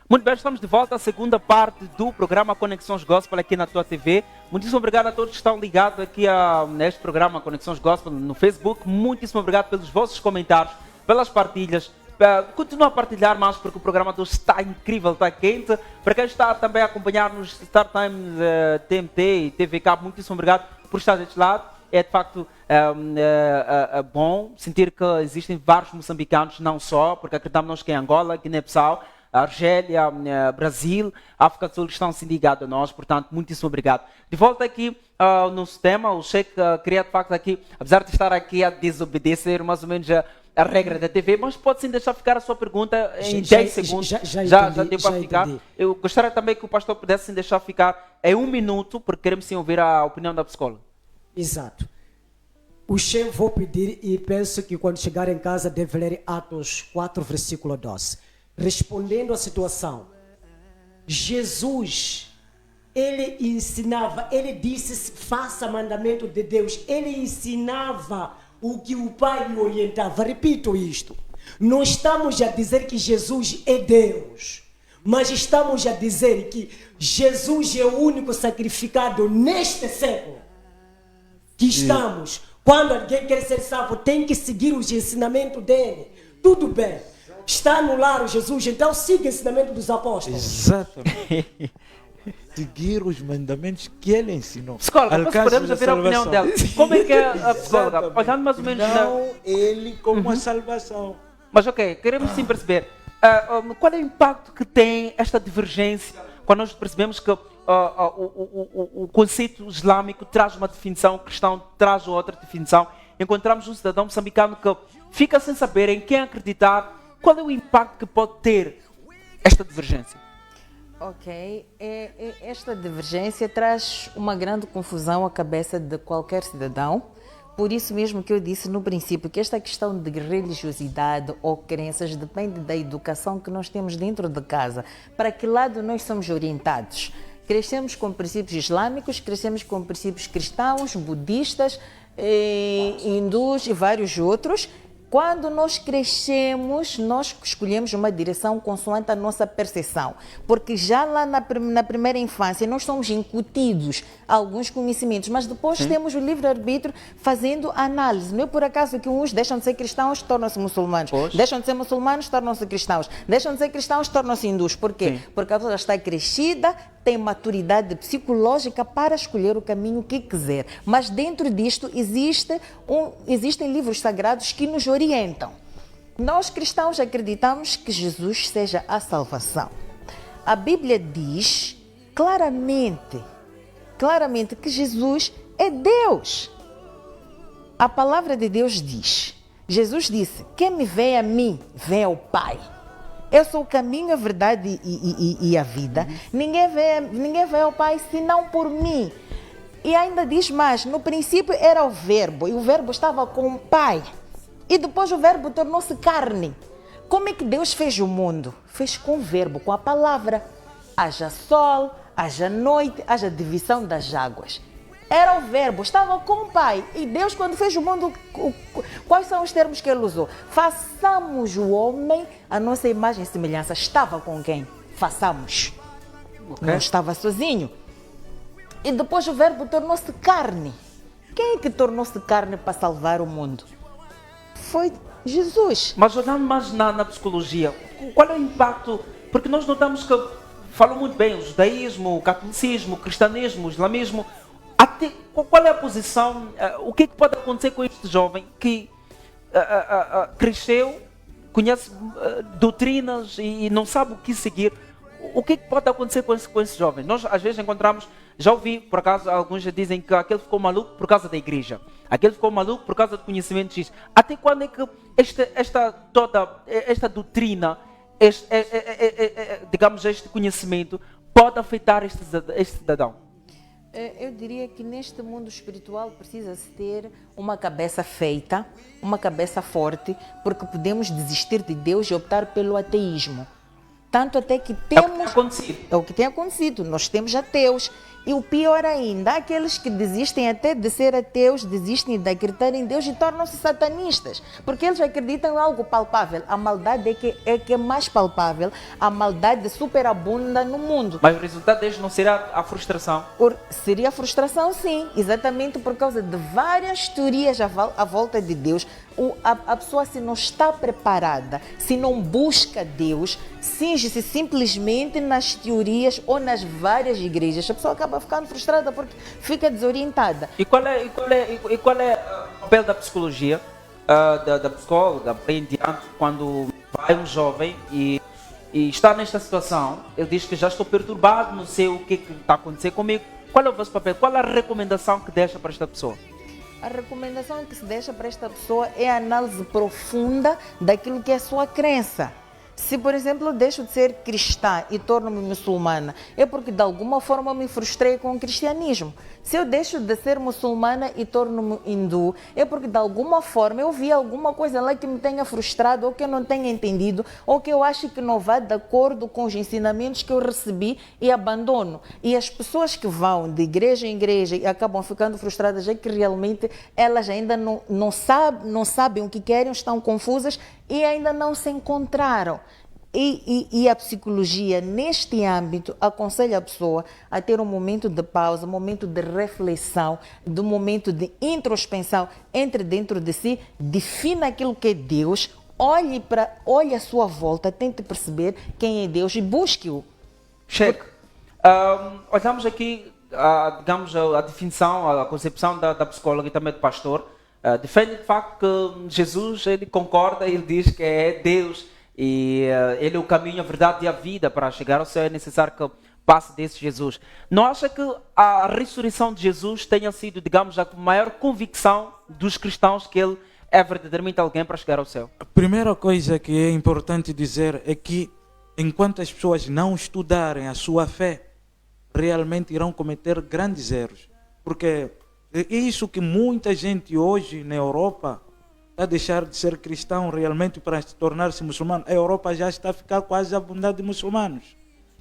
Muito bem, estamos de volta à segunda parte do programa Conexões Gospel aqui na tua TV. Muitíssimo obrigado a todos que estão ligados aqui neste programa Conexões Gospel no Facebook. Muitíssimo obrigado pelos vossos comentários, pelas partilhas. Continua a partilhar mais porque o programa de hoje está incrível, está quente. Para quem está também a acompanhar-nos Star Times, TMT e TV Cabo, muitíssimo obrigado por estar deste lado. É de facto bom sentir que existem vários moçambicanos, não só, porque acreditamos nós que em Angola, Guiné-Bissau, Argélia, Brasil, África do Sul estão se ligados a nós, portanto, muitíssimo obrigado. De volta aqui ao nosso tema, o Sheikh queria de facto aqui, apesar de estar aqui a desobedecer mais ou menos a regra da TV, mas pode sim deixar ficar a sua pergunta em 10 segundos. Já deu para ficar. Eu gostaria também que o pastor pudesse sim deixar ficar em 1 minuto, porque queremos sim ouvir a opinião da psicóloga. Exato. O Sheikh vou pedir e penso que quando chegar em casa deve ler Atos 4, versículo 12. Respondendo à situação, Jesus, ele ensinava, ele disse, faça mandamento de Deus, ele ensinava o que o Pai lhe orientava. Repito isto, não estamos a dizer que Jesus é Deus, mas estamos a dizer que Jesus é o único sacrificado neste século que estamos. Quando alguém quer ser salvo, tem que seguir os ensinamentos dele. Tudo bem. Está no lar Jesus, então siga o ensinamento dos apóstolos. Exatamente. Seguir os mandamentos que ele ensinou. Psicóloga, podemos ver a opinião dela. Como é que é a psicóloga? Olhando mais ou menos não ele como a salvação. Mas ok, queremos sim perceber qual é o impacto que tem esta divergência quando nós percebemos que o conceito islâmico traz uma definição, o cristão traz outra definição. Encontramos um cidadão moçambicano que fica sem saber em quem acreditar. Qual é o impacto que pode ter esta divergência? Ok, esta divergência traz uma grande confusão à cabeça de qualquer cidadão. Por isso mesmo que eu disse no princípio que esta questão de religiosidade ou crenças depende da educação que nós temos dentro de casa. Para que lado nós somos orientados? Crescemos com princípios islâmicos, crescemos com princípios cristãos, budistas, hindus e vários outros. Quando nós crescemos, nós escolhemos uma direção consoante a nossa percepção, porque já lá na primeira infância nós somos incutidos alguns conhecimentos, mas depois temos o livre-arbítrio fazendo análise. Não é por acaso que uns deixam de ser cristãos, tornam-se muçulmanos, deixam de ser muçulmanos, tornam-se cristãos, deixam de ser cristãos, tornam-se hindus. Por quê? Sim. Porque a pessoa está crescida, tem maturidade psicológica para escolher o caminho que quiser. Mas dentro disto existem livros sagrados que nos orientam. Nós cristãos acreditamos que Jesus seja a salvação. A Bíblia diz claramente que Jesus é Deus. A palavra de Deus diz, Jesus disse, quem me vê a mim, vê ao Pai. Eu sou o caminho, a verdade e a vida. Ninguém vê ao Pai senão por mim. E ainda diz mais, no princípio era o Verbo, e o Verbo estava com o Pai. E depois o Verbo tornou-se carne. Como é que Deus fez o mundo? Fez com o Verbo, com a palavra. Haja sol, haja noite, haja divisão das águas. Era o Verbo, estava com o Pai. E Deus, quando fez o mundo, quais são os termos que ele usou? Façamos o homem a nossa imagem e semelhança. Estava com quem? Façamos. Okay. Não estava sozinho. E depois o Verbo tornou-se carne. Quem é que tornou-se carne para salvar o mundo? Foi Jesus. Mas olhando mais na psicologia, qual é o impacto? Porque nós notamos que falam muito bem o judaísmo, o catolicismo, o cristianismo, o islamismo. Qual é a posição, o que pode acontecer com este jovem que cresceu, conhece doutrinas e não sabe o que seguir? O que pode acontecer com esse jovem? Nós às vezes encontramos, já ouvi por acaso, alguns já dizem que aquele ficou maluco por causa da igreja, aquele ficou maluco por causa do conhecimento X. Até quando é que toda esta doutrina, digamos, este conhecimento pode afetar este cidadão? Eu diria que neste mundo espiritual precisa-se ter uma cabeça feita, uma cabeça forte, porque podemos desistir de Deus e optar pelo ateísmo. Tanto até que É o que tem temos... acontecido. É o que tem acontecido. Nós temos ateus. E o pior ainda, há aqueles que desistem até de ser ateus, desistem de acreditar em Deus e tornam-se satanistas. Porque eles acreditam em algo palpável. A maldade é que é mais palpável. A maldade superabunda no mundo. Mas o resultado disso não será a frustração. Seria frustração, sim, exatamente por causa de várias teorias à volta de Deus. A pessoa, se não está preparada, se não busca Deus, cinge-se simplesmente nas teorias ou nas várias igrejas, a pessoa acaba ficando frustrada porque fica desorientada. E qual é o papel da psicologia, da psicóloga, em diante, quando vai um jovem e está nesta situação, ele diz que já estou perturbado, não sei o que está acontecendo comigo. Qual é o vosso papel? Qual é a recomendação que deixa para esta pessoa? A recomendação que se deixa para esta pessoa é a análise profunda daquilo que é a sua crença. Se, por exemplo, eu deixo de ser cristã e torno-me muçulmana, é porque de alguma forma eu me frustrei com o cristianismo. Se eu deixo de ser muçulmana e torno-me hindu, é porque de alguma forma eu vi alguma coisa lá que me tenha frustrado, ou que eu não tenha entendido, ou que eu acho que não vá de acordo com os ensinamentos que eu recebi e abandono. E as pessoas que vão de igreja em igreja e acabam ficando frustradas é que realmente elas ainda não sabem o que querem, estão confusas e ainda não se encontraram. E a psicologia, neste âmbito, aconselha a pessoa a ter um momento de pausa, um momento de reflexão, um momento de introspecção, entre dentro de si, defina aquilo que é Deus, olhe à sua volta, tente perceber quem é Deus e busque-o. Cheque. Olhamos aqui, digamos, a definição, a concepção da psicóloga e também do pastor. Defende de facto que Jesus, ele concorda, ele diz que é Deus. E ele é o caminho, a verdade e a vida. Para chegar ao céu é necessário que passe desse Jesus. Não acha que a ressurreição de Jesus tenha sido, digamos, a maior convicção dos cristãos que ele é verdadeiramente alguém para chegar ao céu? A primeira coisa que é importante dizer é que enquanto as pessoas não estudarem a sua fé, realmente irão cometer grandes erros. Porque é isso que muita gente hoje na Europa a deixar de ser cristão realmente para se tornar-se muçulmano. A Europa já está a ficar quase abundante de muçulmanos.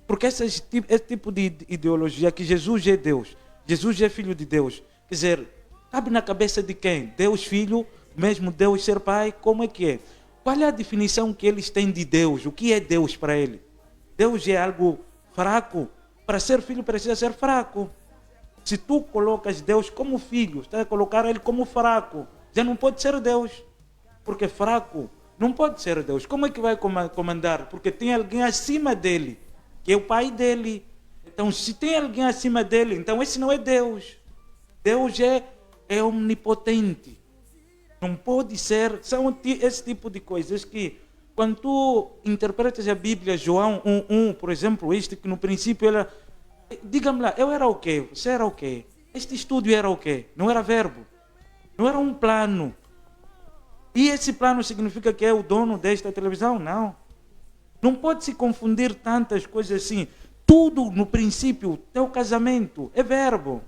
Porque esse tipo de ideologia que Jesus é Deus, Jesus é filho de Deus, quer dizer, cabe na cabeça de quem? Deus filho, mesmo Deus ser pai, como é que é? Qual é a definição que eles têm de Deus? O que é Deus para ele? Deus é algo fraco. Para ser filho precisa ser fraco. Se tu colocas Deus como filho, está a colocar ele como fraco, já não pode ser Deus. Porque fraco não pode ser Deus. Como é que vai comandar? Porque tem alguém acima dele, que é o pai dele. Então, se tem alguém acima dele, então esse não é Deus. Deus é omnipotente. Não pode ser. São esse tipo de coisas que, quando tu interpretas a Bíblia, João 1:1, por exemplo, este que no princípio era... Diga-me lá, eu era o quê? Você era o quê? Este estúdio era o quê? Não era verbo. Não era um plano. E esse plano significa que é o dono desta televisão? Não. Não pode se confundir tantas coisas assim. Tudo no princípio, teu casamento, é verbo.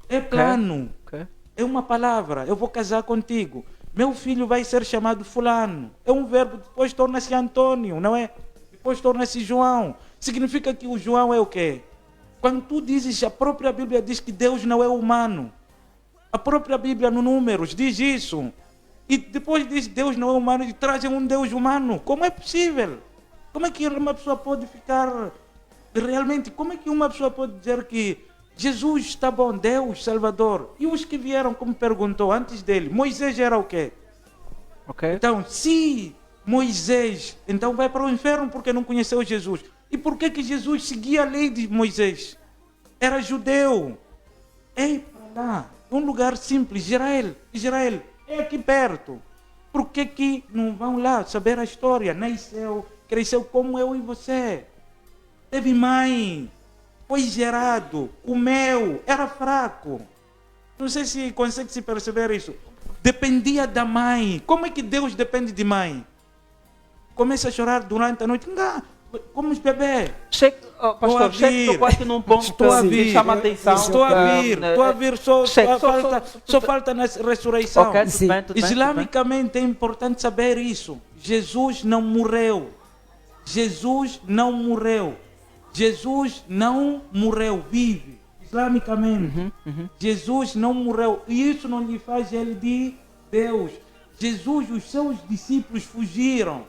É plano. Okay. É uma palavra. Eu vou casar contigo. Meu filho vai ser chamado fulano. É um verbo, depois torna-se Antônio, não é? Depois torna-se João. Significa que o João é o quê? Quando tu dizes, a própria Bíblia diz que Deus não é humano. A própria Bíblia no Números diz isso. E depois diz Deus não é humano e trazem um Deus humano. Como é possível? Como é que uma pessoa pode ficar... Realmente, como é que uma pessoa pode dizer que Jesus está bom, Deus, Salvador? E os que vieram, como perguntou antes dele, Moisés era o quê? Okay. Então, se Moisés, então vai para o inferno porque não conheceu Jesus. E por que Jesus seguia a lei de Moisés? Era judeu. É para lá, um lugar simples, Israel. É aqui perto. Por que não vão lá saber a história? Nasceu, cresceu como eu e você. Teve mãe, foi gerado, comeu, era fraco. Não sei se consegue se perceber isso. Dependia da mãe. Como é que Deus depende de mãe? Começa a chorar durante a noite. Como os bebês. Pastor, cheque, tocaste num ponto que chama a atenção. Estou a vir, só falta na ressurreição. Okay, tudo bem, Islamicamente é importante saber isso. Jesus não morreu. Jesus não morreu. Jesus não morreu, vive. Islamicamente. Jesus não morreu. E isso não lhe faz ele de Deus. Jesus, os seus discípulos fugiram.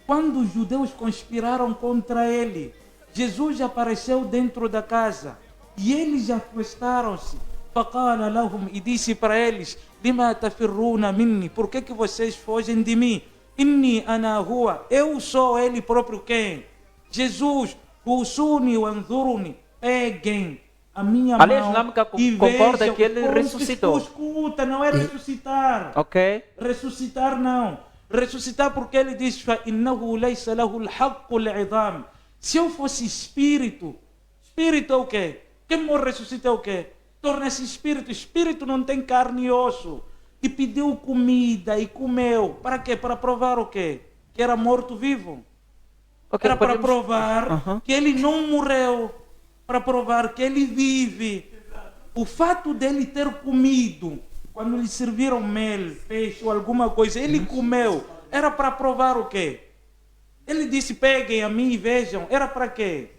Quando os judeus conspiraram contra ele, Jesus apareceu dentro da casa. E eles afastaram-se. فقال لهم, e disse para eles: لما تفرون مني? Por que vocês fogem de mim? إني أنا هو. Eu sou ele próprio quem? Jesus. Usuni wanzuruni. Peguem a minha A lei mão islâmica e concorda vejam. que ele ressuscitou. Escuta, não é ressuscitar. Ok? Ressuscitar não. Ressuscitar porque ele diz: فإنه ليس له الحق العظام. Se eu fosse espírito, espírito é o quê? Quem morre ressuscita é o quê? Torna-se espírito. Espírito não tem carne e osso. E pediu comida e comeu. Para quê? Para provar o quê? Que era morto vivo. Ok, Era para podemos- provar que ele não morreu. Para provar que ele vive. O fato dele ter comido, quando lhe serviram mel, peixe ou alguma coisa, ele comeu. Era para provar o quê? Ele disse: peguem a mim e vejam. Era para quê?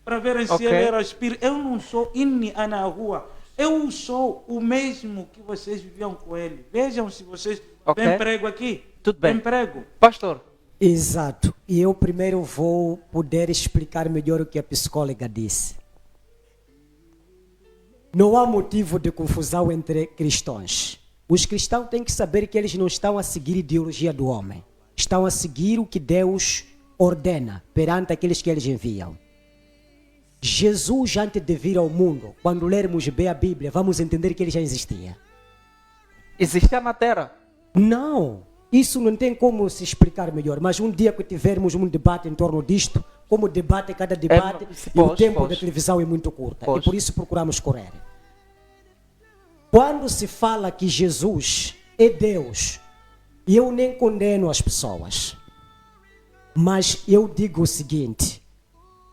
Para verem se Ok. ele era espírito. Eu não sou inni ana rua. Eu sou o mesmo que vocês viviam com ele. Vejam se vocês... Ok. Tem prego aqui? Tudo bem. Tem prego? Pastor, Exato. E eu primeiro vou poder explicar melhor o que a psicóloga disse. Não há motivo de confusão entre cristãos. Os cristãos têm que saber que eles não estão a seguir a ideologia do homem. Estão a seguir o que Deus ordena perante aqueles que eles enviam. Jesus, antes de vir ao mundo, quando lermos bem a Bíblia, vamos entender que ele já existia. existia na Terra. Não, isso não tem como se explicar melhor. Mas um dia que tivermos um debate em torno disto, como debate, cada debate, e o tempo da televisão é muito curto. E por isso procuramos correr. Quando se fala que Jesus é Deus, eu nem condeno as pessoas. Mas eu digo o seguinte: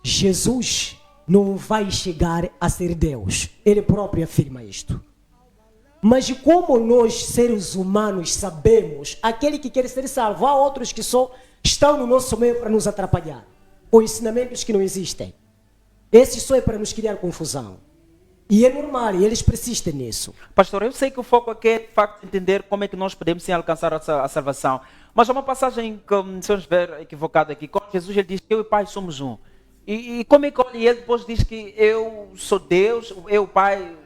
Jesus não vai chegar a ser Deus. Ele próprio afirma isto. Mas como nós, seres humanos, sabemos, aquele que quer ser salvo, há outros que só estão no nosso meio para nos atrapalhar, com ensinamentos que não existem. Esse só é para nos criar confusão. E é normal, e eles persistem nisso. Pastor, eu sei que o foco aqui é de facto entender como é que nós podemos sim alcançar a salvação. Mas há uma passagem que, se eu estiver equivocado aqui, quando Jesus ele diz que eu e o Pai somos um. E como é que olha, ele depois diz que eu sou Deus, eu, o Pai...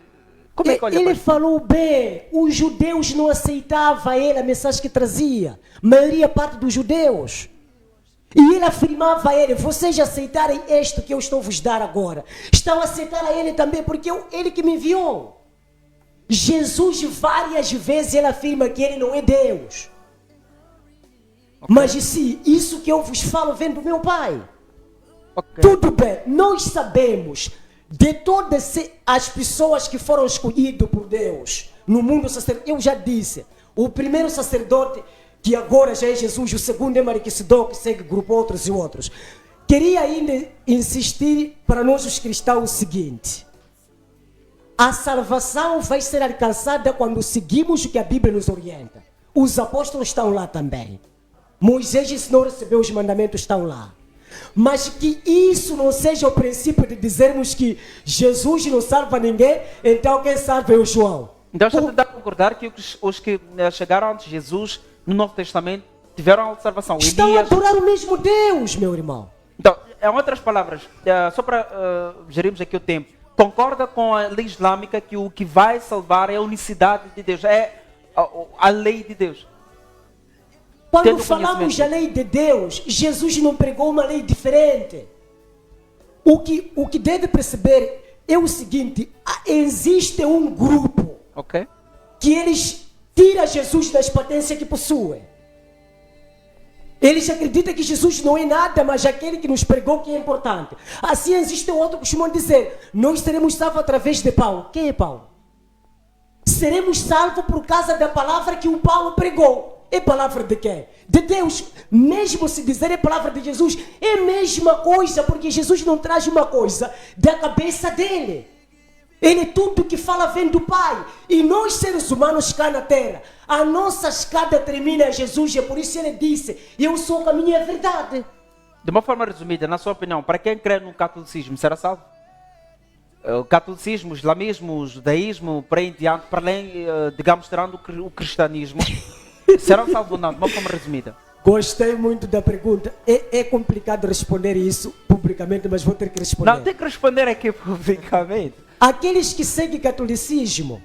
Como é que olha? Ele falou bem, os judeus não aceitavam ele, a mensagem que trazia. A maioria parte dos judeus. E ele afirmava a ele: vocês aceitarem isto que eu estou vos dar agora, estão a aceitar a ele também, porque ele que me enviou. Jesus várias vezes ele afirma que ele não é Deus. Okay. Mas se isso que eu vos falo vem do meu Pai. Okay. Tudo bem, nós sabemos de todas as pessoas que foram escolhidas por Deus no mundo sacerdote. Eu já disse, o primeiro sacerdote, que agora já é Jesus, o segundo é Melquisedeque, que segue grupo outros e outros. Queria ainda insistir para nós os cristãos o seguinte: a salvação vai ser alcançada quando seguimos o que a Bíblia nos orienta. Os apóstolos estão lá também. Moisés ensinou a receber os mandamentos, estão lá. Mas que isso não seja o princípio de dizermos que Jesus não salva ninguém, então quem salva é o João. Então está a tentar concordar que os que chegaram antes de Jesus no Novo Testamento tiveram a salvação. Estão a adorar o mesmo Deus, meu irmão. Então, em outras palavras, só para gerirmos aqui o tempo, concorda com a lei islâmica que o que vai salvar é a unicidade de Deus, é a lei de Deus. Quando falamos da lei de Deus, Jesus não pregou uma lei diferente. O que deve perceber é o seguinte: existe um grupo que eles tiram Jesus da experiência que possuem. Eles acreditam que Jesus não é nada, mas aquele que nos pregou que é importante. Assim existe outro que costumam dizer: nós seremos salvos através de Paulo. Quem é Paulo? Seremos salvos por causa da palavra que o Paulo pregou. É palavra de quem? De Deus. Mesmo se dizer é palavra de Jesus, é a mesma coisa, porque Jesus não traz uma coisa da cabeça dele. Ele tudo que fala vem do Pai. E nós seres humanos cá na terra, a nossa escada termina em Jesus, e é por isso ele disse: eu sou o caminho e a verdade. De uma forma resumida, na sua opinião, para quem crê no catolicismo, será salvo? O catolicismo, o islamismo, o judaísmo, por aí em diante, para além, digamos, tirando o cristianismo, serão salvos ou não? De uma forma resumida. Gostei muito da pergunta. É complicado responder isso publicamente, mas vou ter que responder. Não, tem que responder aqui publicamente. Aqueles que seguem catolicismo,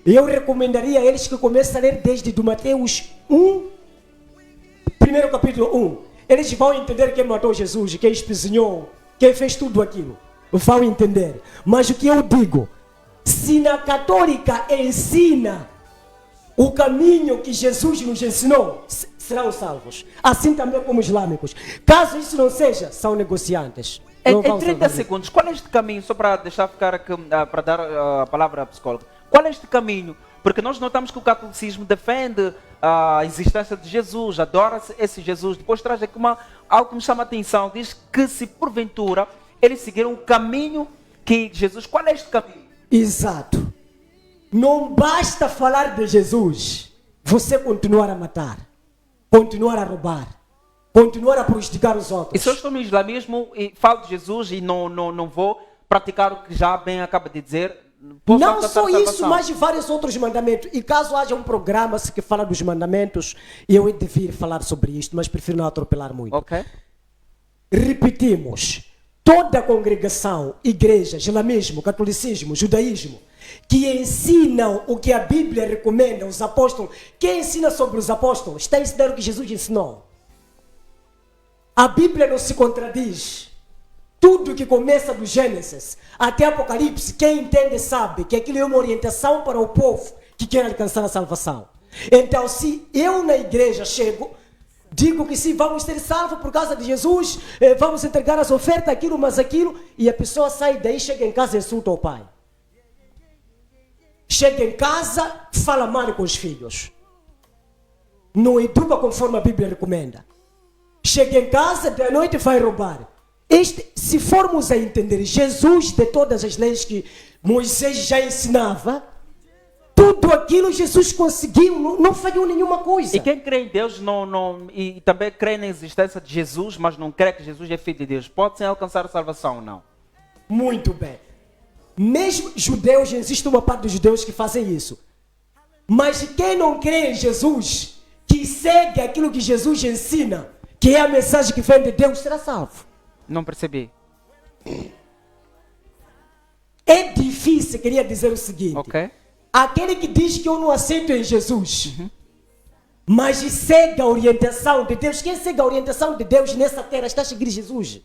eu recomendaria a eles que comecem a ler desde do Mateus 1, primeiro capítulo 1. Eles vão entender quem matou Jesus, quem espizinhou, quem fez tudo aquilo. Vão entender. Mas o que eu digo, se na católica ensina o caminho que Jesus nos ensinou, serão salvos. Assim também como os islâmicos. Caso isso não seja, são negociantes. Não Em vão 30 salvar. segundos, qual é este caminho, só para deixar ficar aqui, para dar a palavra à psicóloga, qual é este caminho? Porque nós notamos que o catolicismo defende a existência de Jesus, adora esse Jesus, depois traz aqui algo que me chama a atenção, diz que se porventura eles seguiram o caminho que Jesus, qual é este caminho? Exato. Não basta falar de Jesus, você continuar a matar, continuar a roubar, continuar a prejudicar os E outros. se eu estou no islamismo e falo de Jesus e não vou praticar o que já bem acaba de dizer, posso Não alcançar só a isso, salvação? mas de vários outros mandamentos. E caso haja um programa que fala dos mandamentos, eu hei de vir falar sobre isto, mas prefiro não atropelar muito. Ok. Repetimos, toda congregação, igreja, islamismo, catolicismo, judaísmo, que ensinam o que a Bíblia recomenda, os apóstolos, quem ensina sobre os apóstolos, está ensinando o que Jesus ensinou. A Bíblia não se contradiz. Tudo que começa do Gênesis até Apocalipse, quem entende sabe que aquilo é uma orientação para o povo que quer alcançar a salvação. Então, se eu na igreja chego, digo que sim, vamos ser salvos por causa de Jesus, vamos entregar as ofertas, aquilo, mas aquilo, e a pessoa sai daí, chega em casa e insulta o pai. Chega em casa, fala mal com os filhos. Não educa conforme a Bíblia recomenda. Chega em casa, de noite vai roubar. Se formos a entender Jesus de todas as leis que Moisés já ensinava, tudo aquilo Jesus conseguiu, não falhou nenhuma coisa. E quem crê em Deus e também crê na existência de Jesus, mas não crê que Jesus é filho de Deus, pode sem alcançar a salvação ou não? Muito bem. Mesmo judeus, existe uma parte dos judeus que fazem isso. Mas quem não crê em Jesus, que segue aquilo que Jesus ensina, que é a mensagem que vem de Deus, será salvo. Não percebi. É difícil, queria dizer o seguinte. Ok. Aquele que diz que eu não aceito em Jesus, mas segue a orientação de Deus. Quem segue a orientação de Deus nessa terra está a seguir Jesus.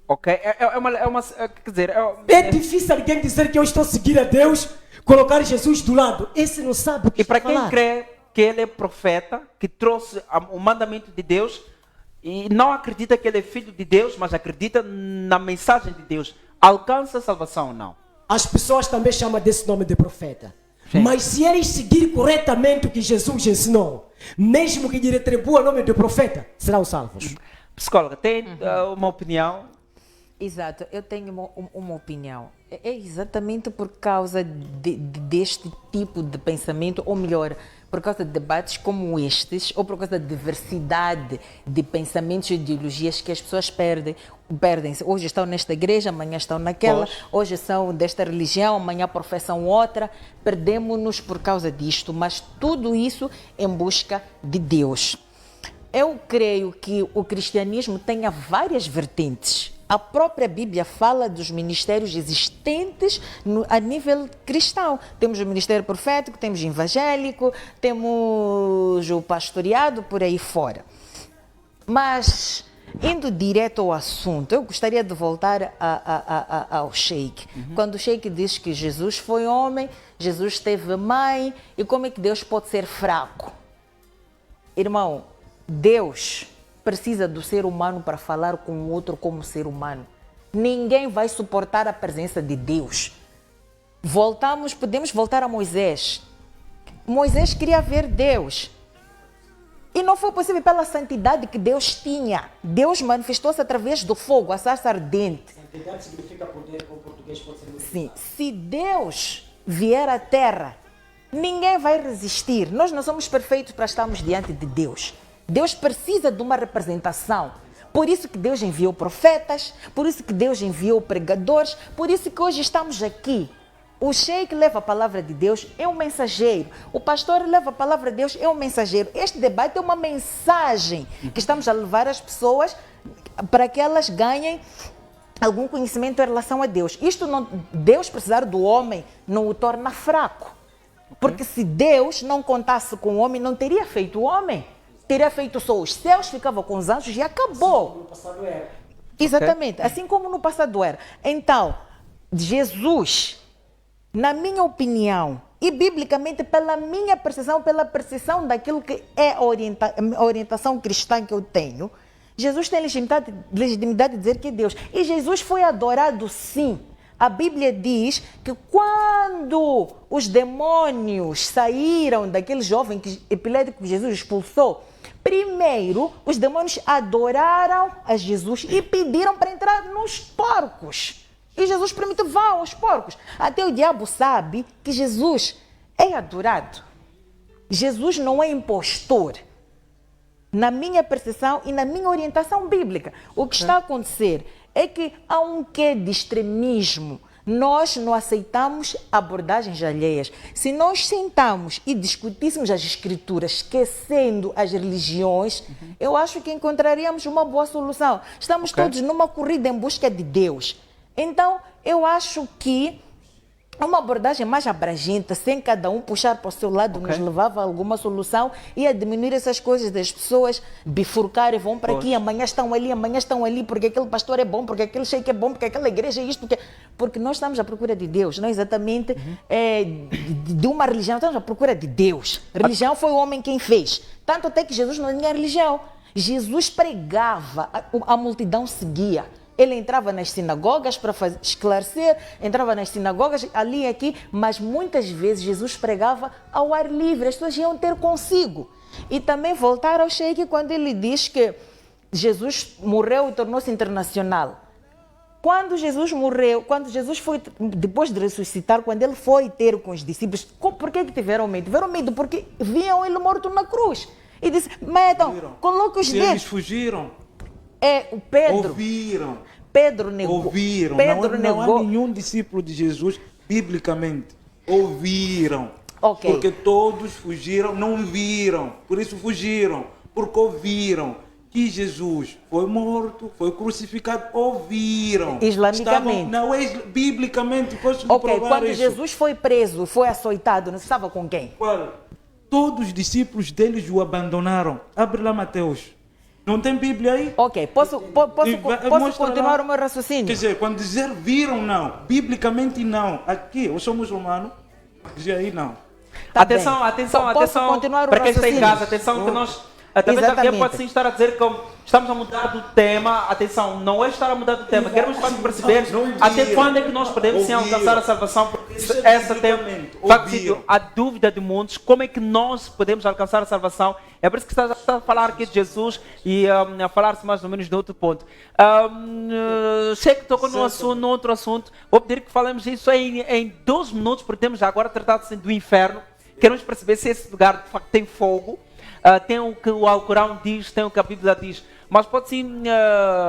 Ok. Quer dizer, É difícil alguém dizer que eu estou a seguir a Deus, colocar Jesus do lado. Esse não sabe o que e para está quem a falar. crê que ele é profeta, que trouxe o mandamento de Deus, e não acredita que ele é filho de Deus, mas acredita na mensagem de Deus, alcança a salvação ou não? As pessoas também chamam desse nome de profeta. Sim. Mas se eles seguirem corretamente o que Jesus ensinou, mesmo que lhe retribua o nome de profeta, serão salvos. Psicóloga, tem uma opinião? Exato, eu tenho uma opinião. É exatamente por causa deste tipo de pensamento, ou melhor, por causa de debates como estes, ou por causa da diversidade de pensamentos e ideologias que as pessoas perdem-se. Hoje estão nesta igreja, amanhã estão naquela, hoje são desta religião, amanhã professam outra. Perdemos-nos por causa disto, mas tudo isso em busca de Deus. Eu creio que o cristianismo tenha várias vertentes. A própria Bíblia fala dos ministérios existentes a nível cristão. Temos o ministério profético, temos o evangélico, temos o pastoreado, por aí fora. Mas, indo direto ao assunto, eu gostaria de voltar ao Sheik. Quando o Sheik diz que Jesus foi homem, Jesus teve mãe, e como é que Deus pode ser fraco? Irmão, Deus precisa do ser humano para falar com o outro como ser humano. Ninguém vai suportar a presença de Deus. Podemos voltar a Moisés. Moisés queria ver Deus. E não foi possível pela santidade que Deus tinha. Deus manifestou-se através do fogo, a sarça ardente. Santidade significa poder, com português pode ser muito. Sim, se Deus vier à terra, ninguém vai resistir. Nós não somos perfeitos para estarmos diante de Deus. Deus precisa de uma representação. Por isso que Deus enviou profetas, por isso que Deus enviou pregadores, por isso que hoje estamos aqui. O sheik leva a palavra de Deus, é um mensageiro. O pastor leva a palavra de Deus, é um mensageiro. Este debate é uma mensagem que estamos a levar às pessoas para que elas ganhem algum conhecimento em relação a Deus. Isto não, Deus precisar do homem não o torna fraco. Porque se Deus não contasse com o homem, não teria feito o homem. Teria feito só os céus, ficava com os anjos e acabou. No passado era. Exatamente, assim como no passado era. Então, Jesus, na minha opinião, e biblicamente pela minha percepção, pela percepção daquilo que é a orientação cristã que eu tenho, Jesus tem legitimidade de dizer que é Deus. E Jesus foi adorado sim. A Bíblia diz que quando os demônios saíram daquele jovem epilético que Jesus expulsou, primeiro os demônios adoraram a Jesus e pediram para entrar nos porcos. E Jesus permitiu, vão aos porcos. Até o diabo sabe que Jesus é adorado. Jesus não é impostor. Na minha percepção e na minha orientação bíblica. O que está a acontecer é que há um quê de extremismo. Nós não aceitamos abordagens alheias. Se nós sentamos e discutíssemos as escrituras, esquecendo as religiões, eu acho que encontraríamos uma boa solução. Estamos todos numa corrida em busca de Deus. Então, eu acho que uma abordagem mais abrangente, sem cada um puxar para o seu lado, nos levava a alguma solução e a diminuir essas coisas das pessoas bifurcarem, vão para aqui, amanhã estão ali, porque aquele pastor é bom, porque aquele sheik é bom, porque aquela igreja é isto, porque nós estamos à procura de Deus, não exatamente de uma religião, estamos à procura de Deus. Religião foi o homem quem fez, tanto até que Jesus não tinha religião. Jesus pregava, a multidão seguia. Ele entrava nas sinagogas para esclarecer, entrava nas sinagogas ali e aqui, mas muitas vezes Jesus pregava ao ar livre, as pessoas iam ter consigo. E também voltar ao sheik quando ele diz que Jesus morreu e tornou-se internacional. Quando Jesus morreu, quando Jesus foi, depois de ressuscitar, quando ele foi ter com os discípulos, por que tiveram medo? Tiveram medo porque viam ele morto na cruz. E disse, metam, coloque os dedos. Eles fugiram. O Pedro. Ouviram. Pedro negou. Ouviram. Pedro não negou. há nenhum discípulo de Jesus, biblicamente. Ouviram. Ok. Porque todos fugiram, não viram. Por isso fugiram. Porque ouviram que Jesus foi morto, foi crucificado. Ouviram. Islamicamente. Não é biblicamente. Posso Ok, provar quando isso? Jesus foi preso, foi açoitado, não estava com quem? Qual? Todos os discípulos deles o abandonaram. Abre lá Mateus. Não tem Bíblia aí? Ok, posso Mostra continuar lá. o meu raciocínio? Quer dizer, quando dizer viram, não. Biblicamente, não. Aqui, eu sou muçulmano. Dizer aí, não. Tá atenção, bem. atenção, Posso atenção. continuar o Para quem está em raciocínio? casa, atenção que nós também alguém Exatamente. pode sim estar a dizer que estamos a mudar do tema. Atenção, não é estar a mudar do tema. Queremos perceber Não até viram. quando é que nós podemos sim Ouviram. alcançar a salvação. Porque Isso é essa tem ouviram. a dúvida de muitos. Como é que nós podemos alcançar a salvação? É por isso que está a falar aqui de Jesus e a falar-se mais ou menos de outro ponto. Sei que tocou no outro assunto. Vou pedir que falemos isso em 2 minutos, porque temos agora tratado do inferno. Queremos perceber se esse lugar de facto tem fogo. Tem o que o Alcorão diz, tem o que a Bíblia diz. Mas pode sim,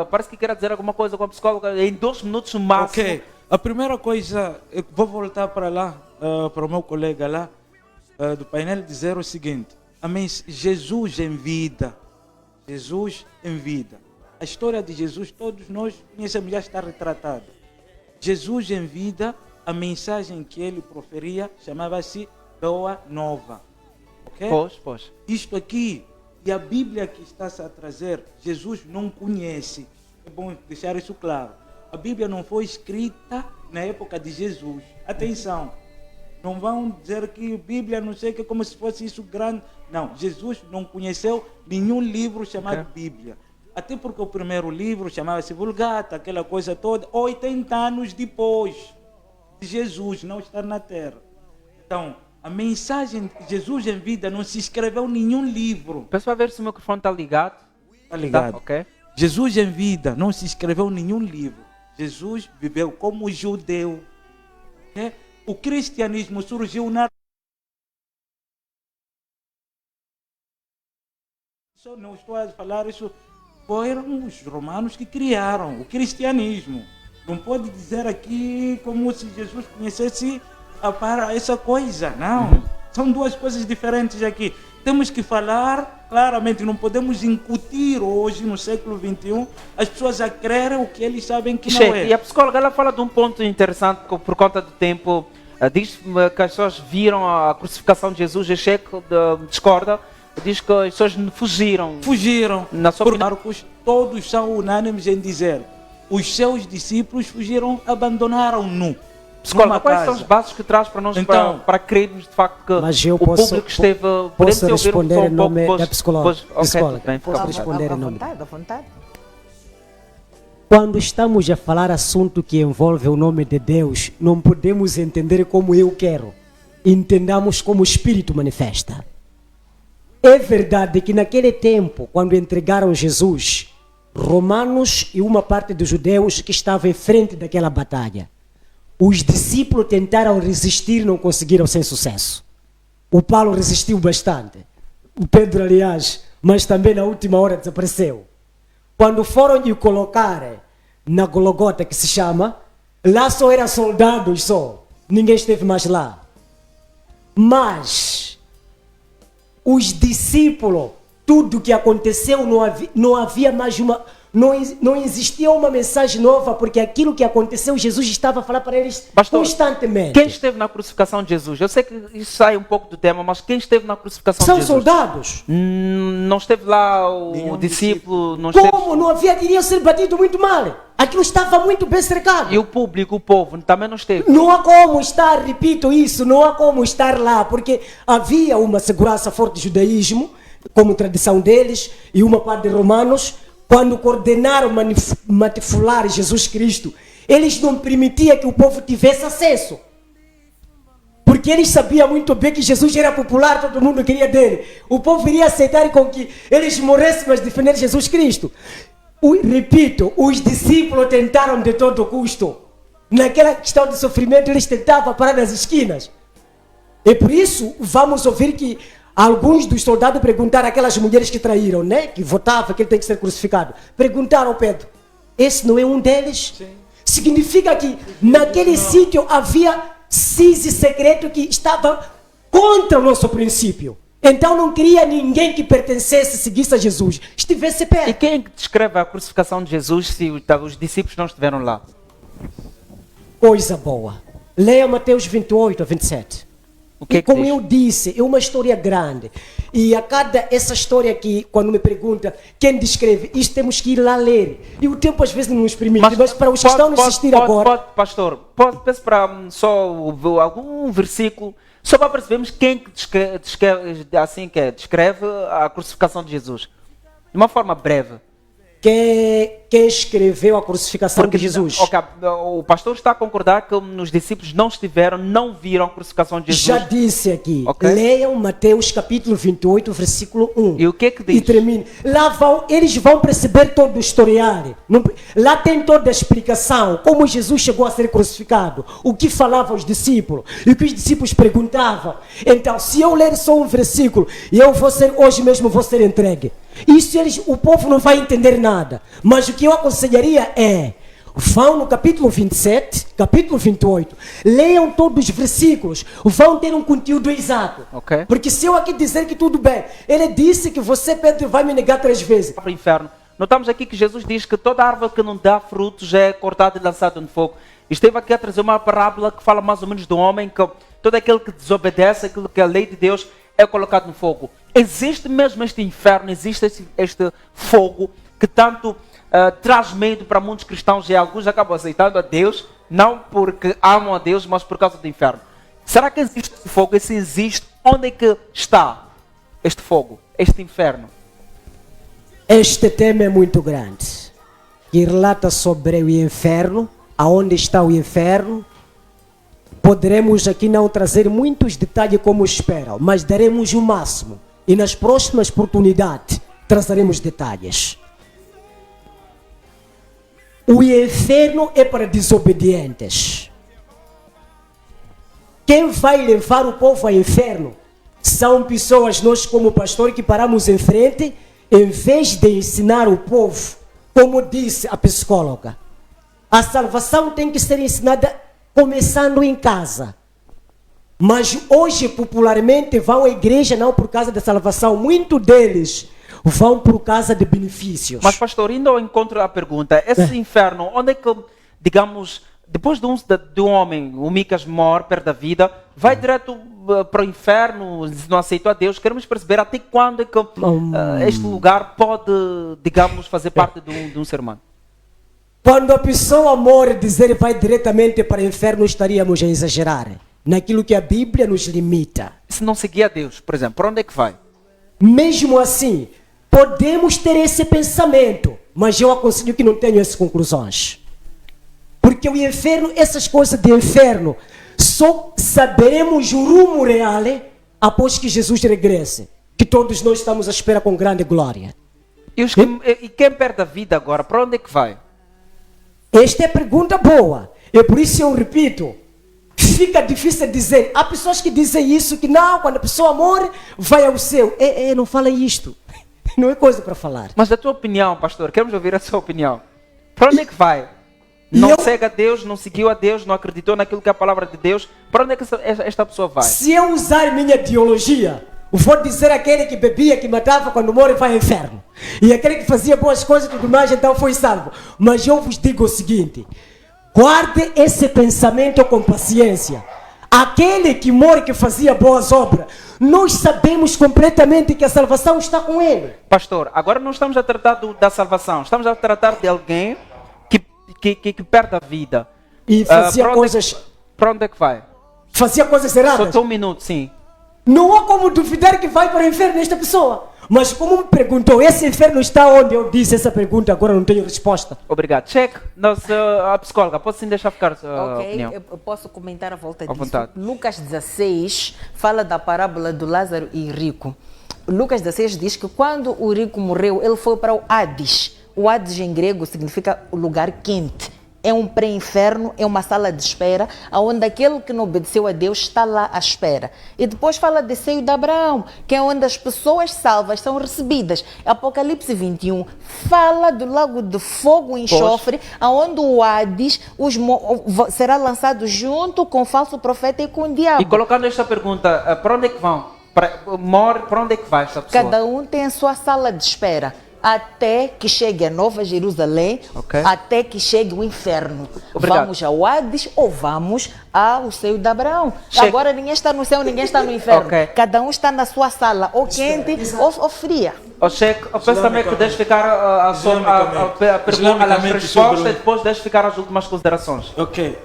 parece que quer dizer alguma coisa com a psicóloga em 2 minutos no máximo. Ok. A primeira coisa, eu vou voltar para lá, para o meu colega lá, do painel, dizer o seguinte. Amém. Jesus em vida. Jesus em vida. A história de Jesus, todos nós conhecemos, já está retratada. Jesus em vida, a mensagem que ele proferia chamava-se Boa Nova. Ok? Pois. Isto aqui, e a Bíblia que está-se a trazer, Jesus não conhece. É bom deixar isso claro. A Bíblia não foi escrita na época de Jesus. Atenção, não vão dizer que a Bíblia não sei o que, como se fosse isso grande. Não, Jesus não conheceu nenhum livro chamado Bíblia. Até porque o primeiro livro chamava-se Vulgata, aquela coisa toda, 80 anos depois de Jesus não estar na Terra. Então, a mensagem de Jesus em vida não se escreveu em nenhum livro. Peço para ver se o microfone está ligado. Está ligado? Tá, ok. Jesus em vida não se escreveu em nenhum livro. Jesus viveu como judeu. Né? O cristianismo surgiu na... Só não estou a falar isso foram os romanos que criaram o cristianismo. Não pode dizer aqui como se Jesus conhecesse para essa coisa, não. São duas coisas diferentes aqui. Temos que falar claramente, não podemos incutir hoje, no século XXI, as pessoas a crerem o que eles sabem que não Chefe, é. e a psicóloga ela fala de um ponto interessante por conta do tempo. Diz que as pessoas viram a crucificação de Jesus, e Chefe discorda, diz que as pessoas fugiram. Fugiram. Na sua Por opinião- Marcos, todos são unânimes em dizer: os seus discípulos fugiram, abandonaram-no. Psicóloga, numa quais são casa. os bases que traz para nós Então- para crermos de facto que Mas eu o posso- público esteve. posso Podemos ouvir responder só em nome depois- da psicóloga. depois- ok, Psicóloga, tudo bem, fica posso à vontade. responder à em nome. vontade, à vontade. Quando estamos a falar assunto que envolve o nome de Deus, não podemos entender como eu quero. Entendamos como o Espírito manifesta. É verdade que naquele tempo, quando entregaram Jesus, romanos e uma parte dos judeus que estavam em frente daquela batalha, os discípulos tentaram resistir e não conseguiram sem sucesso. O Paulo resistiu bastante. O Pedro, aliás, mas também na última hora desapareceu. Quando foram lhe colocar na Golgota, que se chama, lá só eram soldados só. Ninguém esteve mais lá. Mas os discípulos, tudo que aconteceu, não havia mais uma... Não existia uma mensagem nova, porque aquilo que aconteceu, Jesus estava a falar para eles Pastor, constantemente. Quem esteve na crucificação de Jesus? Eu sei que isso sai um pouco do tema, mas quem esteve na crucificação São de Jesus? soldados. Não esteve lá o Nenhum discípulo, não esteve... Como? Não havia, iriam ser batido muito mal. Aquilo estava muito bem cercado. E o público, o povo, também não esteve. Não há como estar, repito isso, não há como estar lá, porque havia uma segurança forte do judaísmo, como tradição deles, e uma parte de romanos, quando coordenaram manipular Jesus Cristo, eles não permitiam que o povo tivesse acesso. Porque eles sabiam muito bem que Jesus era popular, todo mundo queria dele. O povo iria aceitar com que eles morressem, mas defender Jesus Cristo. Repito, os discípulos tentaram de todo custo. Naquela questão de sofrimento, eles tentavam parar nas esquinas. E por isso, vamos ouvir que alguns dos soldados perguntaram àquelas mulheres que traíram, né? Que votavam que ele tem que ser crucificado. Perguntaram ao Pedro, esse não é um deles? Sim. Significa que naquele sítio havia CISI secreto que estava contra o nosso princípio. Então não queria ninguém que pertencesse, seguisse a Jesus, estivesse E perto. quem descreve a crucificação de Jesus se os discípulos não estiveram lá? Coisa boa. Leia Mateus 28 a 27. O que é E que como diz? eu disse, é uma história grande. E a cada essa história aqui, quando me pergunta quem descreve, isto temos que ir lá ler. E o tempo às vezes não nos permite. Mas para os que estão a assistir agora, pastor, peço para só algum versículo, só para percebermos quem que descreve a crucificação de Jesus. De uma forma breve. quem escreveu a crucificação de Jesus? Ok, o pastor está a concordar que os discípulos não estiveram, não viram a crucificação de Jesus. Já disse aqui. Ok. Leiam Mateus capítulo 28, versículo 1. E o que é que diz? E termine. Lá eles vão perceber todo o historial. Lá tem toda a explicação. Como Jesus chegou a ser crucificado. O que falavam os discípulos. E o que os discípulos perguntavam. Então, se eu ler só um versículo, e eu hoje mesmo vou ser entregue. Isso o povo não vai entender nada. Mas o que eu aconselharia é, vão no capítulo 27, capítulo 28, leiam todos os versículos, vão ter um conteúdo exato. Ok. Porque se eu aqui dizer que tudo bem, ele disse que você, Pedro, vai me negar 3 vezes. Para o inferno. Notamos aqui que Jesus diz que toda árvore que não dá frutos é cortada e lançada no fogo. Esteve aqui a trazer uma parábola que fala mais ou menos do homem, que todo aquele que desobedece aquilo que é a lei de Deus é colocado no fogo. Existe mesmo este inferno, existe este fogo que tanto traz medo para muitos cristãos e alguns acabam aceitando a Deus, não porque amam a Deus, mas por causa do inferno. Será que existe esse fogo? E se existe, onde é que está este fogo, este inferno? Este tema é muito grande. E relata sobre o inferno, aonde está o inferno. Poderemos aqui não trazer muitos detalhes como esperam, mas daremos o máximo. E nas próximas oportunidades trazeremos detalhes. O inferno é para desobedientes. Quem vai levar o povo ao inferno são pessoas, nós como pastor, que paramos em frente em vez de ensinar o povo, como disse a psicóloga, a salvação tem que ser ensinada começando em casa. Mas hoje, popularmente, vão à igreja não por causa da salvação. Muitos deles vão por causa de benefícios. Mas, pastor, indo ao encontro da pergunta, esse inferno, onde é que, digamos, depois de um homem, o Micas morre, perde a vida, vai direto para o inferno, não aceitou a Deus. Queremos perceber até quando é que este lugar pode, digamos, fazer parte de um ser humano. Quando a pessoa morre, dizer vai diretamente para o inferno, estaríamos a exagerar naquilo que a Bíblia nos limita. Se não seguir a Deus, por exemplo, para onde é que vai? Mesmo assim, podemos ter esse pensamento, mas eu aconselho que não tenham essas conclusões. Porque o inferno, essas coisas de inferno, só saberemos o rumo real após que Jesus regresse. Que todos nós estamos à espera com grande glória. E quem perde a vida agora, para onde é que vai? Esta é pergunta boa. E por isso eu repito, fica difícil dizer. Há pessoas que dizem isso, que não, quando a pessoa morre, vai ao céu. Não fala isto. Não é coisa para falar. Mas da tua opinião, pastor, queremos ouvir a sua opinião. Para onde é que vai? Não segue a Deus, não seguiu a Deus, não acreditou naquilo que é a palavra de Deus. Para onde é que esta pessoa vai? Se eu usar minha ideologia, vou dizer aquele que bebia, que matava, quando morre vai ao inferno. E aquele que fazia boas coisas e tudo mais, então foi salvo. Mas eu vos digo o seguinte, guarde esse pensamento com paciência. Aquele que morre, que fazia boas obras, nós sabemos completamente que a salvação está com ele. Pastor, agora não estamos a tratar da salvação, estamos a tratar de alguém que perde a vida. E fazia coisas... Para onde é que vai? Fazia coisas erradas. Só tem um minuto, sim. Não há como duvidar que vai para o inferno esta pessoa. Mas como me perguntou, esse inferno está onde? Eu disse essa pergunta, agora não tenho resposta. Obrigado. Cheque, a psicóloga, pode sim deixar ficar a opinião. Eu posso comentar à volta disso. Vontade. Lucas 16 fala da parábola do Lázaro e rico. Lucas 16 diz que quando o rico morreu, ele foi para o Hades. O Hades em grego significa o lugar quente. É um pré-inferno, é uma sala de espera, onde aquele que não obedeceu a Deus está lá à espera. E depois fala de seio de Abraão, que é onde as pessoas salvas são recebidas. Apocalipse 21 fala do lago de fogo e enxofre, onde o Hades será lançado junto com o falso profeta e com o diabo. E colocando esta pergunta, para onde é que vão? Para onde é que vai esta pessoa? Cada um tem a sua sala de espera. Até que chegue a Nova Jerusalém, até que chegue o inferno. Obrigado. Vamos ao Hades ou vamos ao seio de Abraão. Agora ninguém está no céu, ninguém está no inferno. Cada um está na sua sala, ou quente ou fria. Eu penso também que deixe ficar a resposta e depois deixe ficar as últimas considerações. Ok.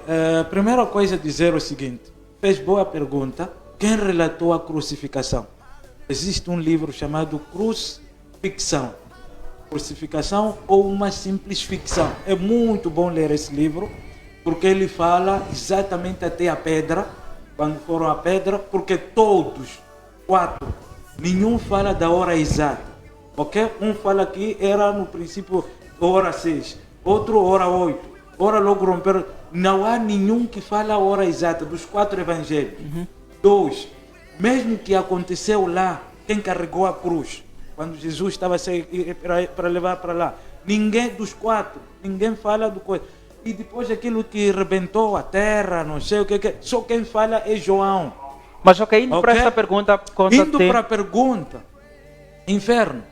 Primeira coisa a dizer o seguinte. Fez boa pergunta. Quem relatou a crucificação? Existe um livro chamado Crucifixão. Crucificação ou uma simples ficção. É muito bom ler esse livro, porque ele fala exatamente até a pedra, quando foram a pedra, porque todos, 4, nenhum fala da hora exata, ok? Um fala que era no princípio hora 6, outro hora 8, hora logo romper. Não há nenhum que fala a hora exata dos 4 evangelhos. 2, mesmo que aconteceu lá, quem carregou a cruz? Quando Jesus estava para levar para lá. Ninguém dos 4, ninguém fala do coisa. E depois aquilo que rebentou a terra, não sei o que, só quem fala é João. Mas indo para esta pergunta... Indo para a pergunta, inferno.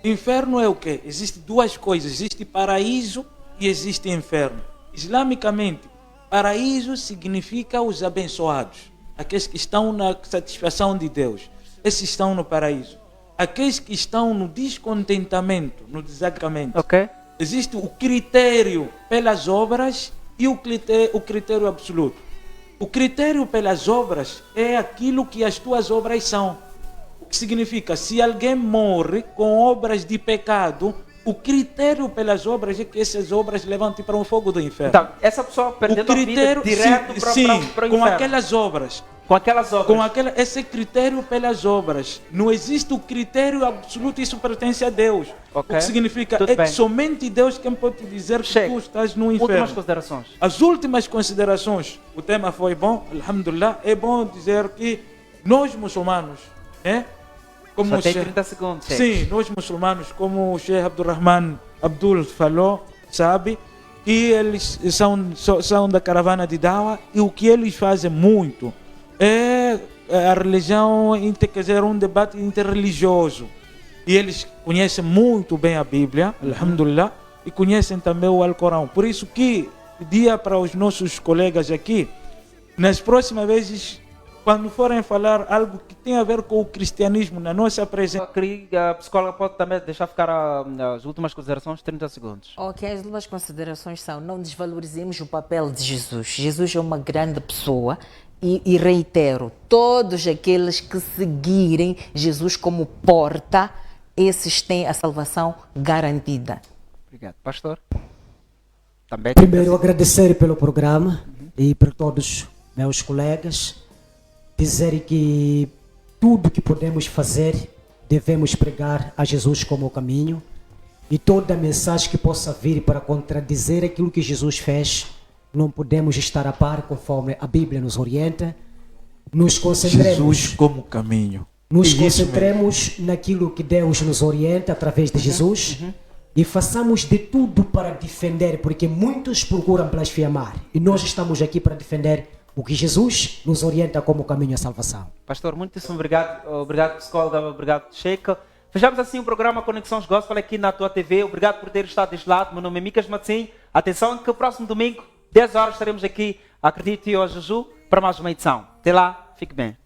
Inferno é o quê? Existem duas coisas, existe paraíso e existe inferno. Islamicamente, paraíso significa os abençoados. Aqueles que estão na satisfação de Deus. Esses estão no paraíso. Aqueles que estão no descontentamento, no desagramento. Existe o critério pelas obras e o critério absoluto. O critério pelas obras é aquilo que as tuas obras são. O que significa, se alguém morre com obras de pecado, o critério pelas obras é que essas obras levam-te para um fogo do inferno. Então, essa pessoa perdeu a vida direto para o inferno. Com aquelas obras. Com aquelas obras. Esse critério pelas obras. Não existe o critério absoluto, isso pertence a Deus. O que significa que somente Deus quem pode te dizer que tu estás no inferno. Últimas considerações. As últimas considerações. O tema foi bom, alhamdulillah. É bom dizer que nós muçulmanos, como Só o tem Sheikh- 30 segundos, Sheikh. Sim, nós muçulmanos, como o Sheikh Abdurrahman Abdul falou, sabe, que eles são da caravana de Dawa e o que eles fazem muito é a religião, quer dizer, um debate interreligioso. E eles conhecem muito bem a Bíblia, alhamdulillah, e conhecem também o Alcorão. Por isso que pedia para os nossos colegas aqui, nas próximas vezes, quando forem falar algo que tem a ver com o cristianismo na nossa presença, Eu queria, a psicóloga pode também deixar ficar as últimas considerações, 30 segundos. Ok, as duas considerações são: não desvalorizemos o papel de Jesus. Jesus é uma grande pessoa e reitero, todos aqueles que seguirem Jesus como porta, esses têm a salvação garantida. Obrigado. Pastor? Também. Primeiro, agradecer pelo programa e para todos meus colegas. Dizer que tudo que podemos fazer, devemos pregar a Jesus como o caminho. E toda mensagem que possa vir para contradizer aquilo que Jesus fez, não podemos estar a par conforme a Bíblia nos orienta. Nos concentremos. Jesus como caminho. Nos É isso mesmo. concentremos naquilo que Deus nos orienta através de Jesus e façamos de tudo para defender, porque muitos procuram blasfemar e nós estamos aqui para defender o que Jesus nos orienta como caminho à salvação. Pastor, muitíssimo obrigado. Obrigado, psicóloga. Obrigado, Sheikh. Fechamos assim o programa Conexões Gospel aqui na tua TV. Obrigado por ter estado deste lado. Meu nome é Micas Matsim. Atenção que o próximo domingo, 10 horas, estaremos aqui, acredite eu, a Juju, para mais uma edição. Até lá, fique bem.